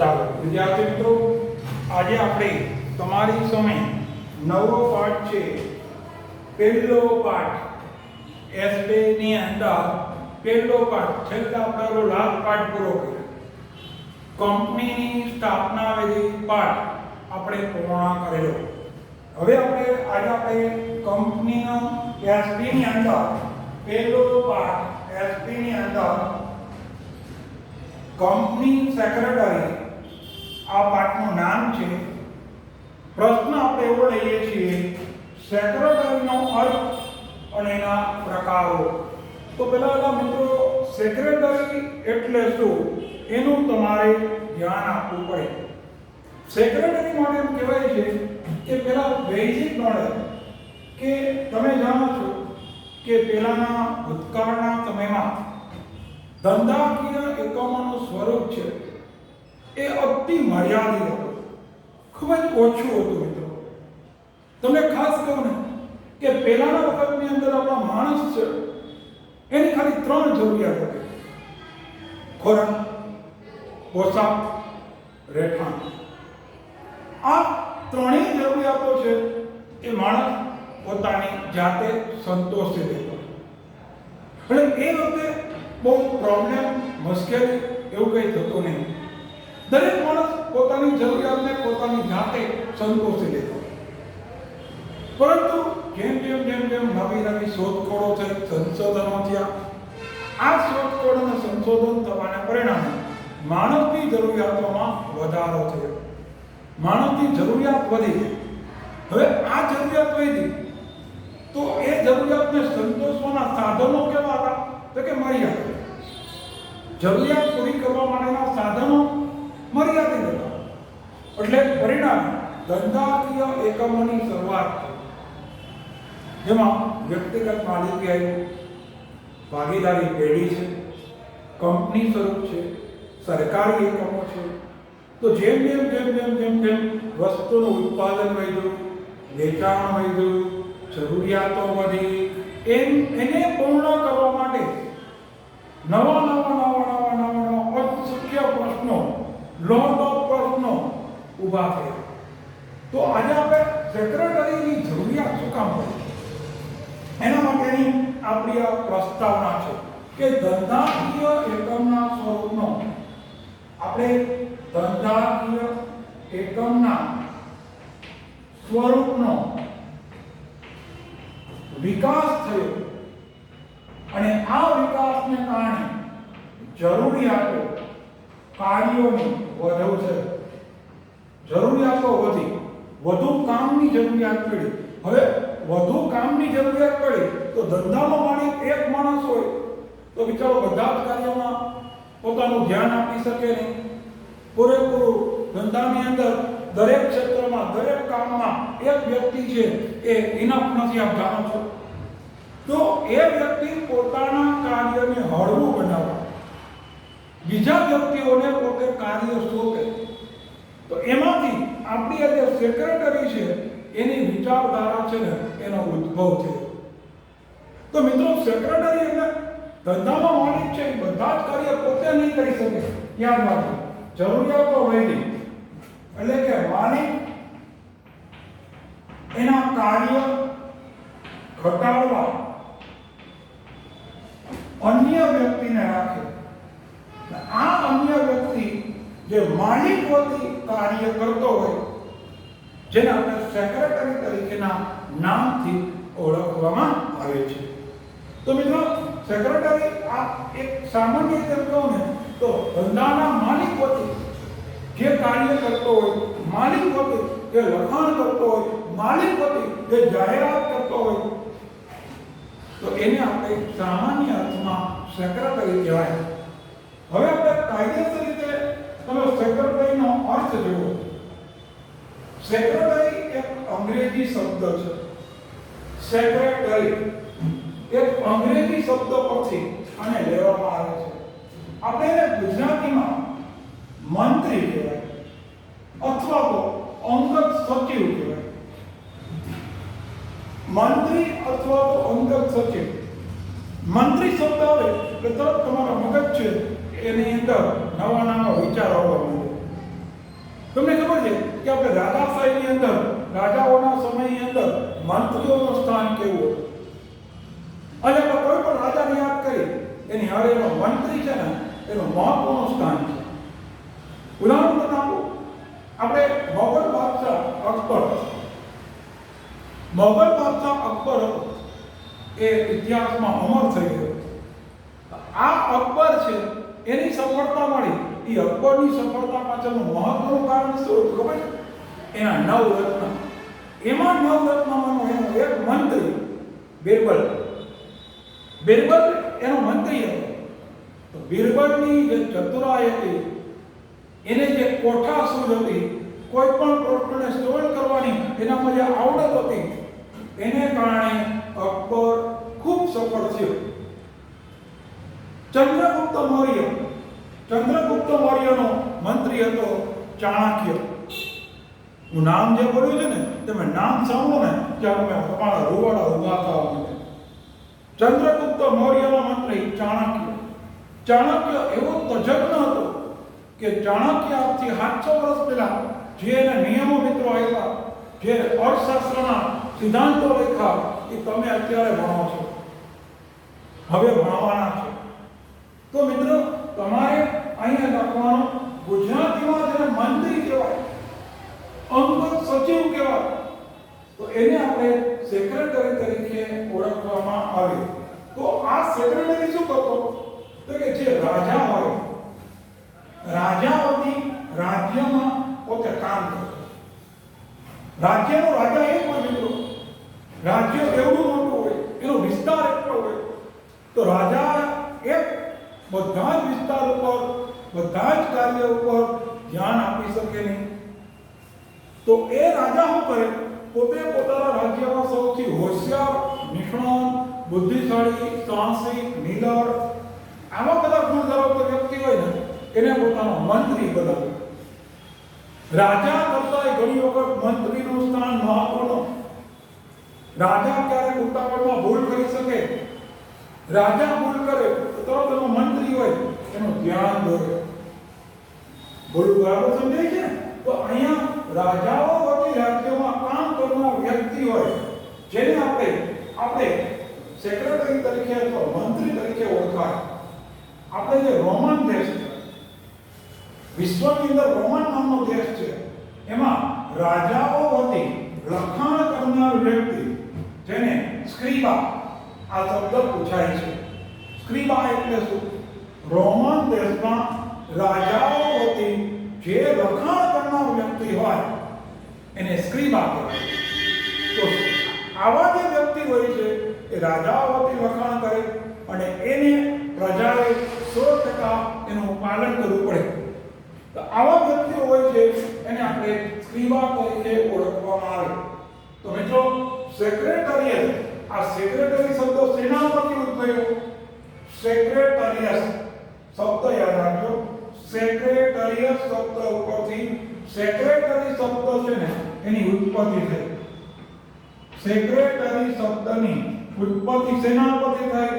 ચાલો વિદ્યાર્થી મિત્રો, આજે આપણે તમારી સામે નવો પાઠ છે. પહેલો પાઠ એસબે ની અંદર પહેલો પાઠ છેલ્લા આપણો લાસ્ટ પાઠ પૂરો કર્યો. કંપનીની સ્થાપના વિધિ પાઠ આપણે પૂર્ણ કરેલો. હવે આજે કંપનીનો એસબે ની અંદર પહેલો પાઠ એસબે ની અંદર કંપની સેક્રેટરી આ પાઠનું નામ છે. પ્રશ્ન આપણે એવો લઈએ છીએ, સેક્રેટરીનો અર્થ અને એના પ્રકારો. તો પહેલા મિત્રો, સેક્રેટરી એટલે શું એનું તમારે ધ્યાન આપવું પડે. સેક્રેટરી માટે એમ કહેવાય છે કે પહેલા બેઝિક નોલેજ, કે તમે જાણો છો કે પહેલાના ભૂતકાળના સમયમાં ધંધાકીય એકમોનું સ્વરૂપ છે એ અતિ મર્યાદિત હતું, ખૂબ જ ઓછું હતું. મિત્રો તમને ખાસ કહું ને કે પહેલાના વખતની અંદર આપણા માણસ છે એની ખાલી 3 જરૂરિયાત હતી: ખોરાક, પોશાક, રહેઠાણ. આ ત્રણેય જરૂરિયાતો છે એ માણસ પોતાની જાતે સંતોષી લેતો. એટલે એ વખતે બહુ પ્રોબ્લેમ, મુશ્કેલી એવું કંઈ થતું નહીં. દરેક માણસ પોતાની જરૂરિયાતને પોતાની જાતે સંતોષી લેતો. પરંતુ જેમ જેમ નવી શોધખોળો થઈ, સંશોધનો થયા, આ શોધખોળ અને સંશોધન થવાના પરિણામે માનવની જરૂરિયાતોમાં વધારો થયો. માનવની જરૂરિયાત વધી. હવે આ જરૂરિયાત વધી તો એ જરૂરિયાતને સંતોષવાના સાધનો કેવા હતા? તો કે મર્યાદિત. જરૂરિયાત પૂરી કરવા માટેના સાધનો મર્યાદિત હતા. એટલે પરિણામે ધંધાકીય એકમોની શરૂઆત, જેમાં વ્યક્તિગત માલિકી આવી, ભાગીદારી પેઢી છે, કંપની સ્વરૂપ છે, સરકારી એકમો છે. તો જેમ વસ્તુનું ઉત્પાદન વધ્યું, વેચાણ વધ્યું, જરૂરિયાતો વધી, એને પૂર્ણ કરવા માટે નવા અશક્ય પ્રશ્નો, લોટ ઓફ પ્રશ્નો ઊભા થયા. તો આજે આપણે સેક્રેટરીની જરૂરિયાત શું કામ પડી, એના માટેની આપણી આ પ્રસ્તાવના છે કે ધંધાકીય એકમના સ્વરૂપનો, આપણે ધંધાકીય એકમના સ્વરૂપનો વિકાસ થયો અને આ વિકાસને કારણે જરૂરિયાતો, કાર્યોની વધુ છે. જરૂરિયાતો વધી, વધુ કામની જરૂરિયાત પડી. હવે વધુ કામની જરૂરિયાત પડી તો ધંધાનો માલિક એક માણસ હોય તો બિચારો બધા જ કાર્યોમાં પોતાનું ધ્યાન આપી શકે નહીં. પૂરેપૂરું ધંધાની અંદર દરેક ક્ષેત્રમાં, દરેક કામમાં એક વ્યક્તિ છે એ ઇનફ નથી. આપ જાણો છો. તો એ વ્યક્તિ પોતાના કાર્યને હળવું બનાવવા, બીજા વ્યક્તિઓને પોતે કાર્ય સોંપે. તો એમાંથી આપણી આ જે સેક્રેટરી છે એની વિચારધારા છે ને એનો ઉદ્ભવ થયો. તો મિત્રો, સેક્રેટરી એટલે ધંધાનો માલિક છે, એ બધા જ કાર્ય પોતે નહીં કરી શકે. યાદ રાખજો, જરૂરિયાતો વધી એટલે કે માલિક એના કાર્ય ઘટાડવા અન્ય વ્યક્તિને રાખે. આ અન્ય વ્યક્તિ જે માલિક વતી કાર્ય કરતો હોય, જેને આપણે સેક્રેટરી તરીકેના નામથી ઓળખવામાં આવે છે. તો મિત્રો, સેક્રેટરી આ એક સામાન્ય રીતે કહો ને તો ધંધાના માલિક વતી જે કાર્ય કરતો હોય, માલિક વતી જે લખાણ કરતો હોય, માલિક વતી જે જાહેરાત કરતો હોય, તો એને આપણે સામાન્ય અર્થમાં સેક્રેટરી કહેવાય. હવે આપણે કાયદેસર રીતે તમે સેક્રેટરીનો અર્થ જુઓ. સેક્રેટરી એક અંગ્રેજી શબ્દ છે. સેક્રેટરી એક અંગ્રેજી શબ્દ પરથી આને લેવામાં આવે છે. આપણે એને ગુજરાતીમાં મંત્રી કહેવાય અથવા તો અંગત સચિવ કહેવાય. મંત્રી અથવા તો અંગત સચિવ. મંત્રી શબ્દ આવે એટલે તરત તમારા મગજ છે એની અંદર નવા વિચારો આવવા માંડે. તમને ખબર છે કે આપણે રાજાશાહીની અંદર રાજાઓના સમયની અંદર મંત્રીઓનું સ્થાન કેવું હતું? અને આપણે કોઈ પણ રાજાને યાદ કરી એની હારે એનો મંત્રી છે ને એનું મહત્વનું સ્થાન છે. ઉદાહરણ તરીકે આપું, આપણે મોગલ બાદશાહ અકબર હતો એ ઇતિહાસમાં અમર થઈ ગયો. આ અકબર છે એની સફળતા મળી. એ અકબરની સફળતા પાછળનું મહત્વનું કારણ શું હતું ખબર છે? એના 9 રત્ન. એમાં 9 રત્નમાંનો એનો એક મંત્રી બિરબલ એનો મંત્રી હતો. તો બિરબલની જે ચતુરાઈ હતી, એને જે કોઠા સૂઝ હતી, કોઈ પણ પ્રશ્નને સોલ્વ કરવાની એનામાં જે આવડત હતી, એને કારણે અકબર ખૂબ સફળ થયો. ચંદ્રગુપ્ત મૌર્યનો મંત્રી હતો ચાણક્ય. હું નામ જે બોલ્યું છે ને, તમે નામ સાંભળો ને ત્યાં તમારા રૂવાડા ઉભા થવા માંડે. ચંદ્રગુપ્ત મૌર્યનો મંત્રી ચાણક્ય એવો તજજ્ઞ હતો કે ચાણક્ય આજથી 700 વર્ષ પહેલા જે એના નિયમો મિત્રો આપ્યા, જે અર્થશાસ્ત્રના સિદ્ધાંતો લખ્યા, એ તમે અત્યારે ભણો છો, હવે ભણવાના છો. તો મિત્રો તમારે અહીંયા લખવાનું, ગુજરાતીમાં જેને મંત્રી કહેવાય, અંગત સચિવ કહેવાય, તો એને આપણે સેક્રેટરી તરીકે ઓળખવામાં આવે. તો આ સેક્રેટરી શું કરતો? તો કે જે રાજા હોય, રાજાઓની રાજ્યમાં પોતે કામ કરતો. રાજ્યનો રાજા એક હોય મિત્રો, રાજ્ય એવડું મોટું હોય, એનો વિસ્તાર એટલો હોય, તો રાજા એક બધા જ વિસ્તાર ઉપર, બધા જ કાર્ય ઉપર ધ્યાન આપી શકે નહીં. તો એ રાજા શું કરે? પોતે પોતાના રાજ્યમાં સૌથી હોશિયાર, નિષ્ણાત, બુદ્ધિશાળી, સાહસિક, નીડર, આવા બધા ગુણ ધરાવતો વ્યક્તિ હોય ને, એને પોતાનો મંત્રી બનાવે. રાજા કરતા ઘણી વખત મંત્રીનું સ્થાન મહત્વનું. રાજા ક્યારેક ઉતાવળમાં ભૂલ કરી શકે. રાજા ભૂલ કરે તો તરત એનો મંત્રી હોય એનું ધ્યાન દોરે. ભૂલ બરાબર સમજાય છે? તો અહીંયા રાજાઓ વતી રાજ્યમાં કામ કરનાર વ્યક્તિ હોય, જેને આપણે સેક્રેટરી તરીકે અથવા મંત્રી તરીકે ઓળખાય. આપણે જે રોમન દેશ છે, વિશ્વની અંદર રોમન નામનો દેશ છે, એમાં રાજાઓ વતી લખાણ કરનાર વ્યક્તિ, જેને સ્ક્રિબા આ શબ્દ પૂછાય છે. સ્ક્રિબા એટલે શું? રોમન દેશમાં રાજાઓ વતી જે લખાણ કરનાર વ્યક્તિ હોય એને સ્ક્રિબા કહેવાય. તો આવા જે વ્યક્તિ હોય છે એ રાજાઓ વતી લખાણ કરે અને એને પ્રજાએ 100% એનું પાલન કરવું પડે. તો આવા વ્યક્તિઓ હોય છે એને આપણે સ્ક્રિબા તરીકે ઓળખવામાં આવે. તો મિત્રો સેક્રેટરીએટ, આ સેક્રેટરી શબ્દ શેના પરથી ઉદ્ભવ્યો? સેક્રેટરીયસ શબ્દ યાદ રાખજો. સેક્રેટરીયસ શબ્દ ઉપરથી સેક્રેટરી શબ્દ છે ને એની ઉત્પત્તિ થઈ. સેક્રેટરી શબ્દની ઉત્પત્તિ શેના પરથી થઈ?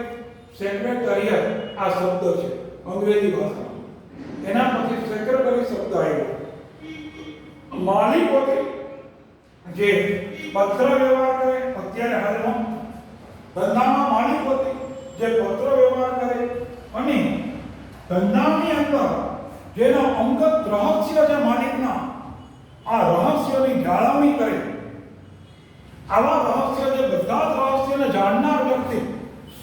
સેક્રેટરીએટ આ શબ્દ છે અંગ્રેજી ભાષામાં, એના પછી સેક્રેટરી શબ્દ આવ્યો. માલિકોથી જે પત્ર વ્યવહાર કરે, અત્યારે હાલમાં ધંધામાં માલિકોથી જે પત્ર વ્યવહાર કરે અને ધંધાની અંદર જેનો અંગત રહસ્ય છે માલિકના, આ રહસ્યની જાળવણી કરે. આવા રહસ્ય, જે બધા જ રહસ્યને જાણનાર વ્યક્તિ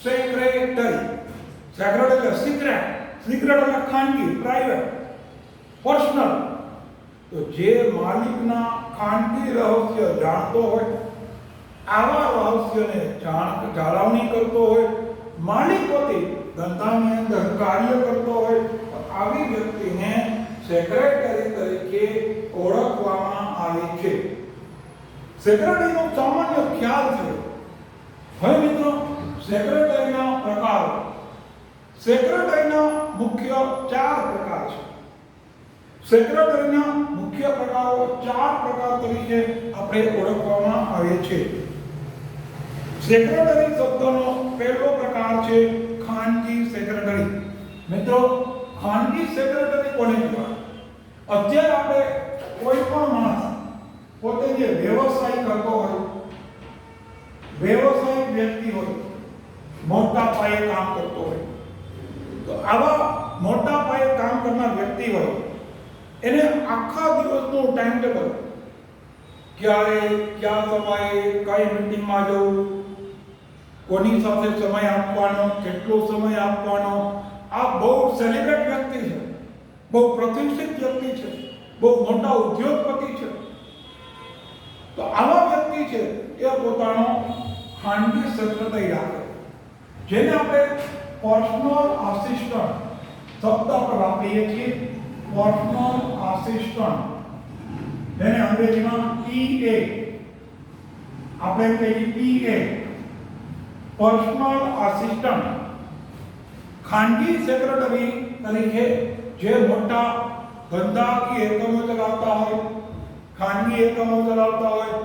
સેક્રેટરી. સેક્રેટરી એટલે સિક્રેટ એટલે ખાનગી, પ્રાઇવેટ, પર્સનલ. તો જે માલિકના ખાનગી રહસ્ય જાણતો હોય, આવા રહસ્યને જાળવણી કરતો હોય, માલિક પોતે ધંધાની અંદર કાર્ય કરતો હોય, તો આવી વ્યક્તિને સેક્રેટરી તરીકે ઓળખવામાં આવે છે. સેક્રેટરીનો સામાન્ય ખ્યાલ છે. હવે મિત્રો સેક્રેટરીના પ્રકારો. સેક્રેટરીના મુખ્ય 4 પ્રકાર છે. સેક્રેટરીના મુખ્ય પ્રકારો 4 પ્રકાર તરીકે આપણે ઓળખવામાં આવે છે. સેક્રેટરી શબ્દનો પહેલો પ્રકાર છે ખાનગી સેક્રેટરી. મિત્રો ખાનગી સેક્રેટરી કોને કહેવાય? અત્યારે આપણે કોઈ પણ માણસ પોતે જે વ્યવસાય કરતો હોય, વ્યવસાયિક વ્યક્તિ હોય, મોટા પાયે કામ કરતો હોય, તો આવા મોટા પાયે કામ કરનાર વ્યક્તિ હોય એને આખા દિવસનું ટાઈમ ટેબલ, ક્યારે કયા સમયે કઈ મીટિંગમાં જવું, કોની સાથે સમય આપવાનો, કેટલો સમય આપવાનો, આ બહુ સેલિબ્રેટ વ્યક્તિ છે, બહુ પ્રતિષ્ઠિત વ્યક્તિ છે, બહુ મોટા ઉદ્યોગપતિ છે. તો આવા વ્યક્તિ છે એ પોતાનો ખાનગી સેક્રેટરી રાખે, જેને આપણે પર્સનલ આસિસ્ટન્ટ શબ્દ આપણે વાપરીએ છીએ. પર્સનલ આસિસ્ટન્ટ, જેને અંગ્રેજીમાં PA આપણે કહીએ, PA પર્સનલ આસિસ્ટન્ટ. ખાનગી સેક્રેટરી તરીકે જે મોટા ધંધાકીય એકમો ચલાવતા હોય, ખાનગી એકમો ચલાવતા હોય,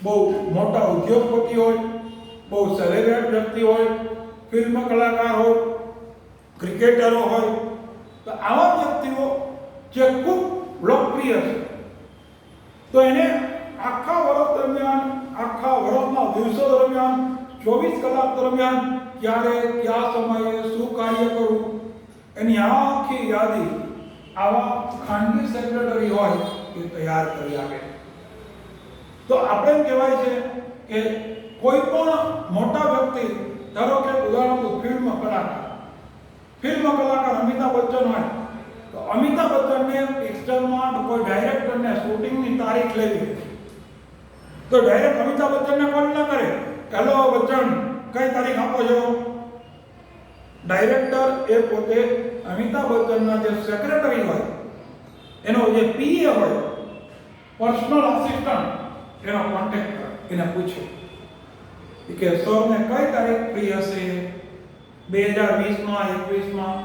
બહુ મોટા ઉદ્યોગપતિ હોય, બહુ સેલિબ્રિટ વ્યક્તિ હોય, ફિલ્મ કલાકાર હોય, ક્રિકેટરો હોય, તો આવા વ્યક્તિઓ જે ખૂબ લોકપ્રિય છે, તો એને આખા વર્ષ દરમિયાન, આખા વર્ષના દિવસો દરમિયાન, 24 કલાક દરમિયાન ક્યારે કયા સમયે શું કાર્ય કરવું, એની આખી યાદી આવા ખાનગી સેક્રેટરી હોય એ તૈયાર કરી આપે. તો આપણે એમ કહેવાય છે કે કોઈ પણ મોટા વ્યક્તિ, ધારો કે ઉદાહરણ ફિલ્મ કલાકાર અમિતાભ બચ્ચન હોય, તો અમિતાભ બચ્ચનને પિક્ચરમાં કોઈ ડાયરેક્ટરને શૂટિંગની તારીખ લેવી, તો ડાયરેક્ટ અમિતાભ બચ્ચનને કોલ ન કરે, હેલો બચ્ચન કઈ તારીખ આપો છો. ડાયરેક્ટર એ પોતે અમિતાભ બચ્ચનના જે સેક્રેટરી હોય, એનો જે PA હોય, પર્સનલ આસિસ્ટન્ટ, એનો કોન્ટેક્ટ કરે, એને પૂછે કે સરને કઈ તારીખ ફ્રી હશે 2020માં, 21માં.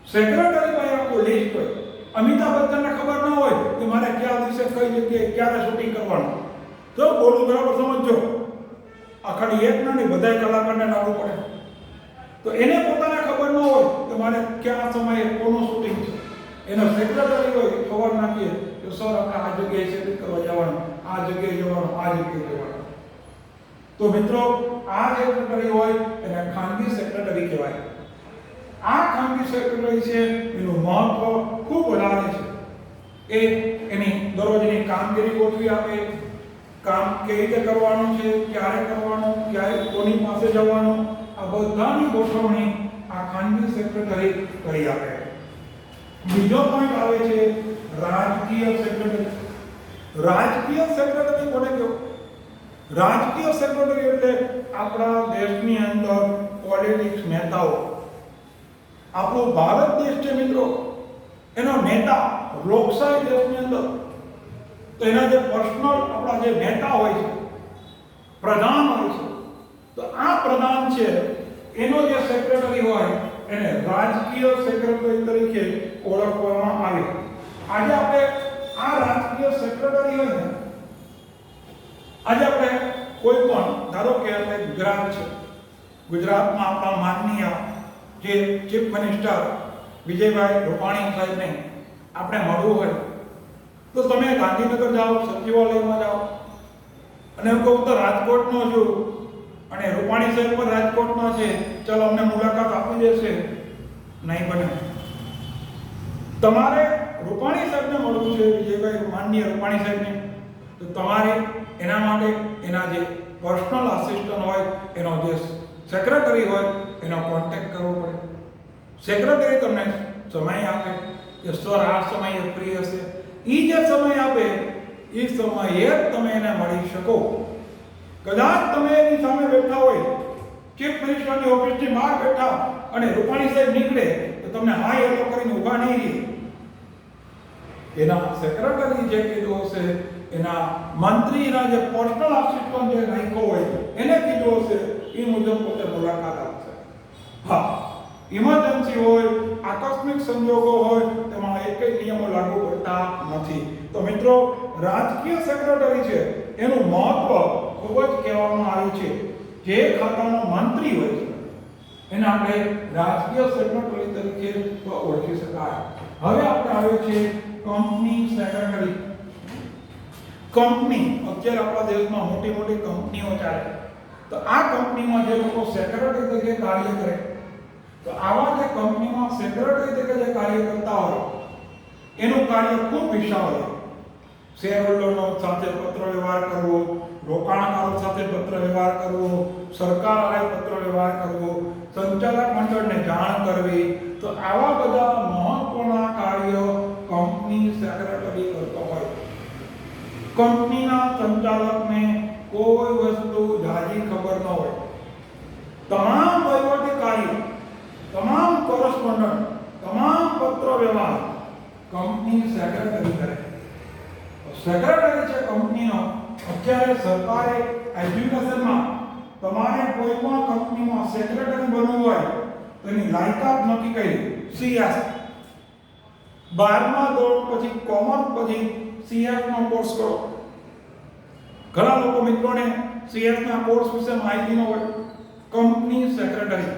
સેક્રેટરી પાસે આખું લિસ્ટ હોય. અમિતાભ બચ્ચનને ખબર ન હોય કે મારે કયા દિવસે કઈ જગ્યાએ ક્યારે શૂટિંગ કરવાનું. જો બોલું બરાબર સમજો, આ ખાલી એક ના નહીં, બધા કલાકારને લાગુ પડે. તો એને પોતાને ખબર ન હોય કે મારે કયા સમયે કોનું શૂટિંગ છે. એનો સેક્રેટરી હોય ખબર નાખીએ કે સર આપણે આ જગ્યાએ શૂટિંગ કરવા જવાનું, આ જગ્યાએ જવાનું, આ જગ્યાએ જવાનું. તો મિત્રો, આ સેક્રેટરી હોય એને ખાનગી સેક્રેટરી કહેવાય. આ ખાનગી સેક્રેટરી છે એનું મહત્વ ખૂબ વધારે છે. એ એની દરરોજની કામગીરી ગોઠવી આપે, કામ કેવી રીતે કરવાનું છે, ક્યારે કરવાનું, ક્યારે કોની પાસે જવાનું, આ બધાની ગોઠવણી આ ખાનગી સેક્રેટરી કરી આપે. બીજો પોઈન્ટ આવે છે રાજકીય સેક્રેટરી. રાજકીય સેક્રેટરી કોને કહેવાય? રાજકીય સેક્રેટરી એટલે આપણા દેશની અંદર પોલિટિક્સ નેતાઓ. આપણો ભારત દેશ છે મિત્રો, એનો નેતા લોકશાહી દેશની અંદર, તો એના જે પર્સનલ આપણા જે નેતા હોય છે, પ્રધાન હોય છે, તો આ પ્રધાન છે એનો જે સેક્રેટરી હોય એને રાજકીય સેક્રેટરી તરીકે ઓળખવામાં આવે. આજે આપણે આ રાજકીય સેક્રેટરી હોય ને, આજે આપણે કોઈ પણ, ધારો કે આપણે ગુજરાત છે, ગુજરાતમાં આપણા માનનીય જે ચીફ મિનિસ્ટર વિજયભાઈ રૂપાણી સાહેબને આપણે મળવું હોય, તો તમે ગાંધીનગર જાઓ, સચિવાલયમાં જાઓ, અને હું કહું તો રાજકોટનો છું અને રૂપાણી સાહેબ પણ રાજકોટમાં છે, ચાલો અમને મુલાકાત આપી દેશે, નહીં બને. તમારે રૂપાણી સાહેબને મળવું છે, વિજયભાઈ માનનીય રૂપાણી સાહેબને, તો તમારે એના માટે એના જે પર્સનલ આસિસ્ટન્ટ હોય, એનો જે સેક્રેટરી હોય, એનો કોન્ટેક્ટ કરવો પડે. સેક્રેટરી તમને સમય આપે કે સર આ સમયે ફ્રી હશે, એ જે સમય આપે એ સમયે તમે એને મળી શકો. કદાચ તમે એની સામે બેઠા હોય, ચીફ મિનિસ્ટરની ઓફિસની બહાર બેઠા અને રૂપાણી સાહેબ નીકળે તો તમને હા એલો કરીને ઊભા નહીં રહે. એના સેક્રેટરી જે કીધું હશે, એના મંત્રીના જે પર્સનલ આસિસ્ટન્ટ જે રાખ્યો હોય એને કીધું હશે, એ મુજબ પોતે મુલાકાત આપશે. હા, ઇમરજન્સી હોય, આકસ્મિક સંજોગો હોય, તેમાં એકેય નિયમો લાગુ પડતા નથી. તો મિત્રો, રાજકીય સેક્રેટરી છે એનું મહત્વ ખૂબ જ કહેવામાં આવ્યું છે. જે ખાતાનો મંત્રી હોય છે એને આપણે રાજકીય સેક્રેટરી તરીકે ઓળખી શકાય. હવે આપણે આવે છે કંપની સેક્રેટરી. કંપની અત્યારે આપણા દેશમાં મોટી મોટી કંપનીઓ ચાલે, તો આ કંપનીમાં જે લોકો સેક્રેટરી તરીકે કાર્ય કરે, તો આવા જે કંપનીમાં સેક્રેટરી તરીકે જે કાર્ય કરતા હોય એનું કાર્ય ખૂબ વિશાળ હોય. શેર હોલ્ડરનો સાથે પત્ર વ્યવહાર કરવો, રોકાણકારો સાથે પત્ર વ્યવહાર કરવો, સરકાર સાથે પત્ર વ્યવહાર કરવો, સંચાલક મંડળને જાણ કરવી, તો આવા બધા મહત્વના કાર્યો કંપની સેક્રેટરી કરતો હોય. કંપનીના સંચાલકને કોઈ વસ્તુ જાજી ખબર ન હોય. તમામ વહીવટી કાર્ય, તમામ કોરસ્પોન્ડન્ટ, તમામ પત્ર વ્યવહાર કંપની સેક્રેટરી કરે. સેક્રેટરી છે કંપનીનો. અત્યારે સરકારે એજ્યુકેશનમાં તમારે કોઈ પણ કંપનીમાં સેક્રેટરી બનવું હોય તો એની લાયકાત નક્કી કરી. CS 12મા ધોરણ પછી કોમર્સ પછી CS નો કોર્સ કરો. ઘણા લોકો મિત્રોને CS ના કોર્સ વિશે માહિતી ન હોય. કંપની સેક્રેટરી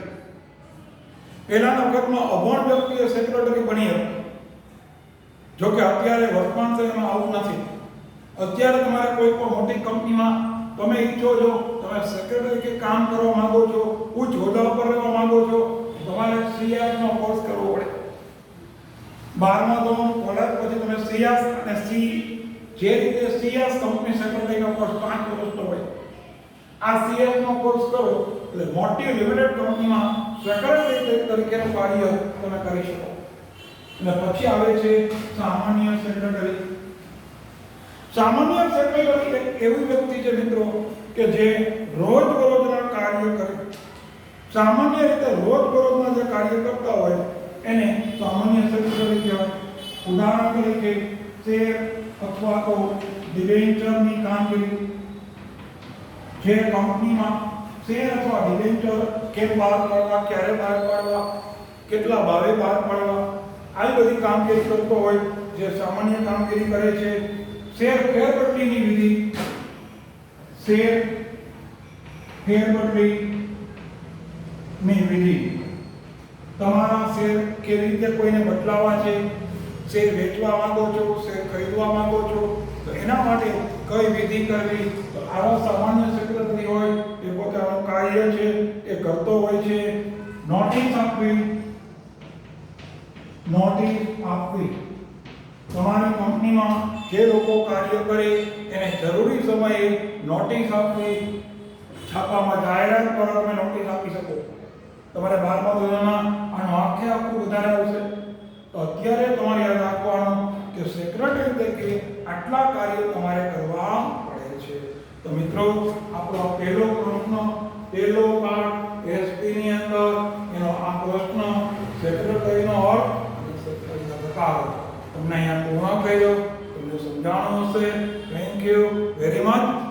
પહેલાના વખતમાં અભણ વ્યક્તિએ સેક્રેટરી બની હતી. જો કે અત્યારે વર્તમાન સમયમાં આવું નથી. અત્યારે તમારે કોઈ પણ મોટી કંપનીમાં તમે ઈચ્છો છો, તમે સેક્રેટરી કે કામ કરવા માંગો છો, ઉચ્ચ હોદ્દા પર રહેવા માંગો છો, તમારે CS નો કોર્સ કરવો પડે. 12મા ધોરણ કોલેજ પછી તમે CS અને C જે રીતે CS કંપની સેક્રેટરીનો કોર્સ 5 વર્ષનો હોય, આ CS નો કોર્સ કરો એટલે મોટી લિમિટેડ કંપનીમાં સેક્રેટરી તરીકેનું કાર્ય તમે કરી શકો. અને પછી આવે છે સામાન્ય સેક્રેટરી. સામાન્ય સેક્રેટરી એક એવી વ્યક્તિ છે મિત્રો કે જે રોજબરોજના કાર્ય કરે. સામાન્ય રીતે રોજબરોજના જે કાર્ય કરતા હોય એને સામાન્ય સેક્રેટરી કહેવાય. ઉદાહરણ તરીકે શેર અથવા તો ડિબેન્ચરની કામગીરી, જે કંપનીમાં શેર અથવા ડિબેન્ચર કેમ બહાર પાડવા, ક્યારે બહાર પાડવા, કેટલા ભાવે બહાર પાડવા, આવી બધી કામગીરી કરતો હોય જે સામાન્ય કામગીરી કરે છે. શેર ફેરબદલીની વિધિ, શેર ફેરબદલીની વિધિ, તમારા શેર કેવી રીતે કોઈને બદલાવા છે, શેર વેચવા માંગો છો, શેર ખરીદવા માંગો છો, તો એના માટે કઈ વિધિ કરવી. તો આવા સામાન્ય સેક્રેટરી હોય એ પોતાનું કાર્ય છે એ કરતો હોય છે. નોટિસ આપવી, નોટિસ આપવી. તમારી કંપનીમાં જે લોકો કાર્ય કરે એને જરૂરી સમયે નોટિસ આપવી. છાપામાં જાહેરાત કરો, તમે નોટિસ આપી શકો. તમારે 12મા ધોરણમાં આનું આખું વધારે આવશે. તો અત્યારે તમારે યાદ રાખવાનું કે સેક્રેટરી તરીકે આટલા કાર્યો તમારે કરવા પડે છે. તો મિત્રો આપણો પહેલો પ્રશ્ન, પહેલો પાઠ એસપી ની અંદર એનો આ પ્રશ્ન સેક્રેટરીનો અર્થ અને સેક્રેટરીના પ્રકારો તમને અહીંયા પૂર્ણ કર્યો. તમને સમજાણું હશે. Thank you very much.